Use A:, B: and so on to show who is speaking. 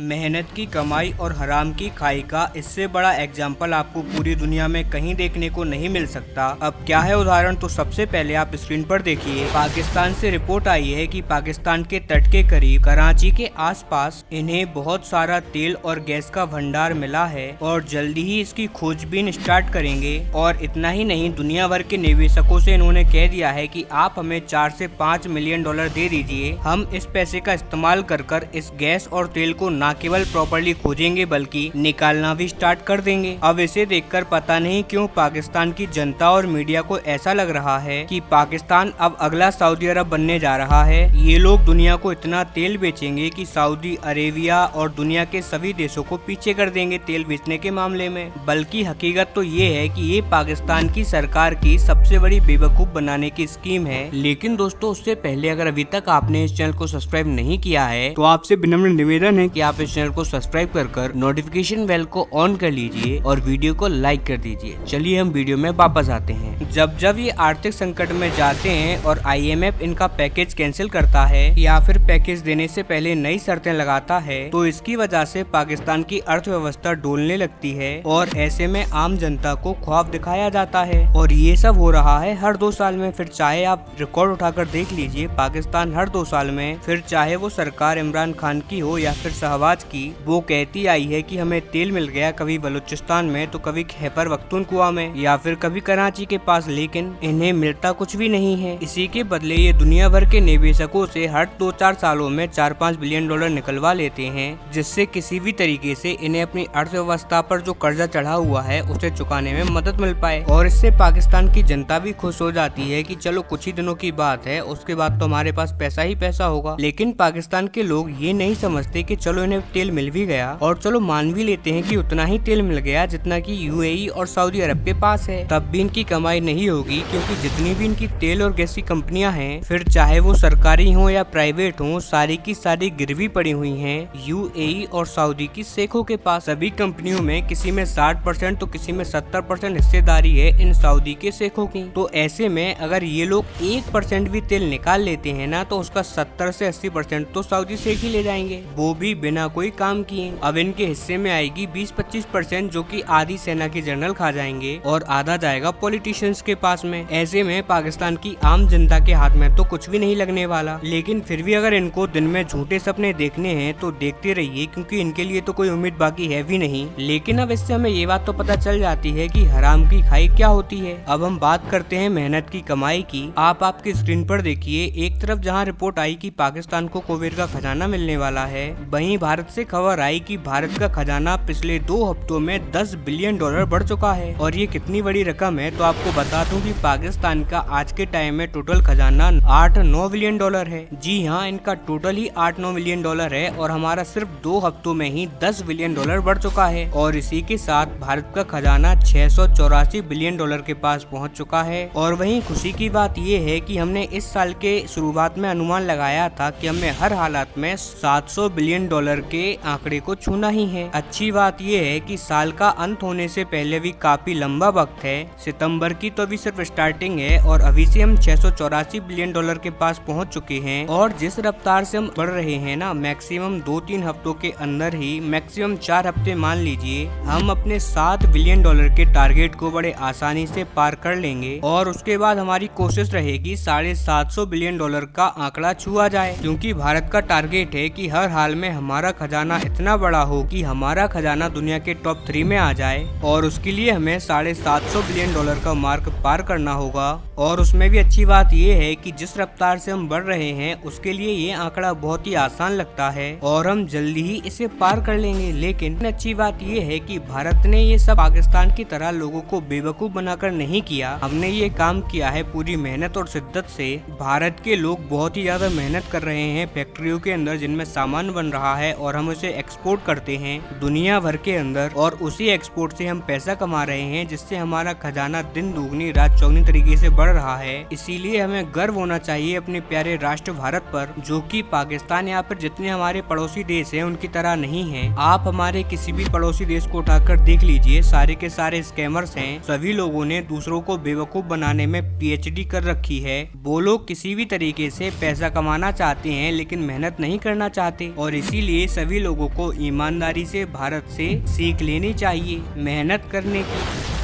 A: मेहनत की कमाई और हराम की खाई का इससे बड़ा एग्जाम्पल आपको पूरी दुनिया में कहीं देखने को नहीं मिल सकता। अब क्या है उदाहरण, तो सबसे पहले आप स्क्रीन पर देखिए। पाकिस्तान से रिपोर्ट आई है कि पाकिस्तान के तट के करीब कराची के आसपास इन्हें बहुत सारा तेल और गैस का भंडार मिला है और जल्दी ही इसकी खोजबीन स्टार्ट करेंगे। और इतना ही नहीं, दुनिया भर के निवेशकों से इन्होंने कह दिया है कि आप हमें 4 से 5 मिलियन डॉलर दे दीजिए, हम इस पैसे का इस्तेमाल कर इस गैस और तेल को न केवल प्रॉपर्ली खोजेंगे बल्कि निकालना भी स्टार्ट कर देंगे। अब इसे देखकर पता नहीं क्यों पाकिस्तान की जनता और मीडिया को ऐसा लग रहा है कि पाकिस्तान अब अगला सऊदी अरब बनने जा रहा है। ये लोग दुनिया को इतना तेल बेचेंगे कि सऊदी अरेबिया और दुनिया के सभी देशों को पीछे कर देंगे तेल बेचने के मामले में। बल्कि हकीकत तो ये है कि ये पाकिस्तान की सरकार की सबसे बड़ी बेवकूफ बनाने की स्कीम है। लेकिन दोस्तों, उससे पहले अगर अभी तक आपने इस चैनल को सब्सक्राइब नहीं किया है तो आपसे विनम्र निवेदन है कि आप इस चैनल को सब्सक्राइब कर नोटिफिकेशन बेल को ऑन कर लीजिए और वीडियो को लाइक कर दीजिए। चलिए हम वीडियो में वापस आते हैं। जब ये आर्थिक संकट में जाते हैं और IMF इनका पैकेज कैंसिल करता है या फिर पैकेज देने से पहले नई शर्तें लगाता है तो इसकी वजह से पाकिस्तान की अर्थव्यवस्था डोलने लगती है और ऐसे में आम जनता को ख्वाब दिखाया जाता है। और ये सब हो रहा है हर 2 साल में। फिर चाहे आप रिकॉर्ड उठाकर देख लीजिए, पाकिस्तान हर 2 साल में, फिर चाहे वो सरकार इमरान खान की हो या फिर शहबाज की, वो कहती आई है कि हमें तेल मिल गया, कभी बलूचिस्तान में तो कभी खैबर पख्तूनख्वा में या फिर कभी कराची के पास, लेकिन इन्हें मिलता कुछ भी नहीं है। इसी के बदले ये दुनिया भर के निवेशकों से हर 2-4 सालों में 4-5 बिलियन डॉलर निकलवा लेते हैं, जिससे किसी भी तरीके से इन्हें अपनी अर्थव्यवस्था पर जो कर्जा चढ़ा हुआ है उसे चुकाने में मदद मिल पाए। और इससे पाकिस्तान की जनता भी खुश हो जाती है कि चलो कुछ ही दिनों की बात है, उसके बाद तो हमारे पास पैसा ही पैसा होगा। लेकिन पाकिस्तान के लोग ये नहीं समझते कि चलो इन्हें तेल मिल भी गया और चलो मान भी लेते हैं कि उतना ही तेल मिल गया जितना कि UAE और सऊदी अरब के पास है, तब भी इनकी कमाई नहीं होगी, क्योंकि जितनी भी इनकी तेल और गैस की कंपनियां हैं, फिर चाहे वो सरकारी हो या प्राइवेट हो, सारी की सारी गिरवी पड़ी हुई हैं UAE और सऊदी की शेखों के पास। सभी कंपनियों में किसी में 60% तो किसी में 70% हिस्सेदारी है इन सऊदी के शेखों की। तो ऐसे में अगर ये लोग 1% भी तेल निकाल लेते हैं ना, तो उसका 70 से 80% तो सऊदी शेख ही ले जाएंगे, वो भी बिना कोई काम किए। अब इनके हिस्से में आएगी 20-25%, जो कि आधी सेना के जनरल खा जाएंगे और आधा जाएगा पॉलिटिशियंस के पास में। ऐसे में पाकिस्तान की आम जनता के हाथ में तो कुछ भी नहीं लगने वाला। लेकिन फिर भी अगर इनको दिन में झूठे सपने देखने हैं तो देखते रहिए, क्योंकि इनके लिए तो कोई उम्मीद बाकी है भी नहीं। लेकिन अब इससे हमें ये बात तो पता चल जाती है कि हराम की खाई क्या होती है। अब हम बात करते हैं मेहनत की कमाई की। आप आपकी स्क्रीन पर देखिए, एक तरफ जहाँ रिपोर्ट आई कि पाकिस्तान को कुवैत का खजाना मिलने वाला है, वहीं भारत से खबर आई कि भारत का खजाना पिछले 2 हफ्तों में 10 बिलियन डॉलर बढ़ चुका है। और ये कितनी बड़ी रकम है, तो आपको बता दूं कि पाकिस्तान का आज के टाइम में टोटल खजाना 8-9 बिलियन डॉलर है। जी हाँ, इनका टोटल ही 8-9 बिलियन डॉलर है और हमारा सिर्फ 2 हफ्तों में ही 10 बिलियन डॉलर बढ़ चुका है। और इसी के साथ भारत का खजाना 684 बिलियन डॉलर के पास पहुँच चुका है। और वहीं खुशी की बात ये है कि हमने इस साल के शुरुआत में अनुमान लगाया था कि हमें हर हालात में 700 बिलियन डॉलर के आंकड़े को छूना ही है। अच्छी बात यह है कि साल का अंत होने से पहले भी काफी लंबा वक्त है। सितंबर की तो अभी सिर्फ स्टार्टिंग है और अभी से हम 684 बिलियन डॉलर के पास पहुंच चुके हैं। और जिस रफ्तार से हम बढ़ रहे हैं ना, मैक्सिमम 2-3 हफ्तों के अंदर ही, मैक्सिमम 4 हफ्ते मान लीजिए, हम अपने 7 बिलियन डॉलर के टारगेट को बड़े आसानी से पार कर लेंगे। और उसके बाद हमारी कोशिश रहेगी 750 बिलियन डॉलर का आंकड़ा छुआ जाए, क्योंकि भारत का टारगेट है कि हर हाल में हमारा खजाना इतना बड़ा हो कि हमारा खजाना दुनिया के टॉप 3 में आ जाए। और उसके लिए हमें 750 बिलियन डॉलर का मार्क पार करना होगा। और उसमें भी अच्छी बात यह है कि जिस रफ्तार से हम बढ़ रहे हैं उसके लिए ये आंकड़ा बहुत ही आसान लगता है और हम जल्दी ही इसे पार कर लेंगे। लेकिन अच्छी बात यह है कि भारत ने ये सब पाकिस्तान की तरह लोगों को बेवकूफ बनाकर नहीं किया। हमने ये काम किया है पूरी मेहनत और शिद्दत से। भारत के लोग बहुत ही ज्यादा मेहनत कर रहे हैं फैक्ट्रियों के अंदर जिनमें सामान बन रहा है और हम उसे एक्सपोर्ट करते हैं दुनिया भर के अंदर, और उसी एक्सपोर्ट से हम पैसा कमा रहे हैं, जिससे हमारा खजाना दिन दुगनी रात चौगनी तरीके से बढ़ रहा है। इसीलिए हमें गर्व होना चाहिए अपने प्यारे राष्ट्र भारत पर, जो कि पाकिस्तान या फिर जितने हमारे पड़ोसी देश हैं उनकी तरह नहीं है। आप हमारे किसी भी पड़ोसी देश को उठाकर देख लीजिए, सारे के सारे स्कैमर्स हैं। सभी लोगों ने दूसरों को बेवकूफ बनाने में PhD कर रखी है। वो लोग किसी भी तरीके से पैसा कमाना चाहते हैं लेकिन मेहनत नहीं करना चाहते, और इसीलिए सभी लोगों को ईमानदारी से भारत से सीख लेनी चाहिए, मेहनत करने की।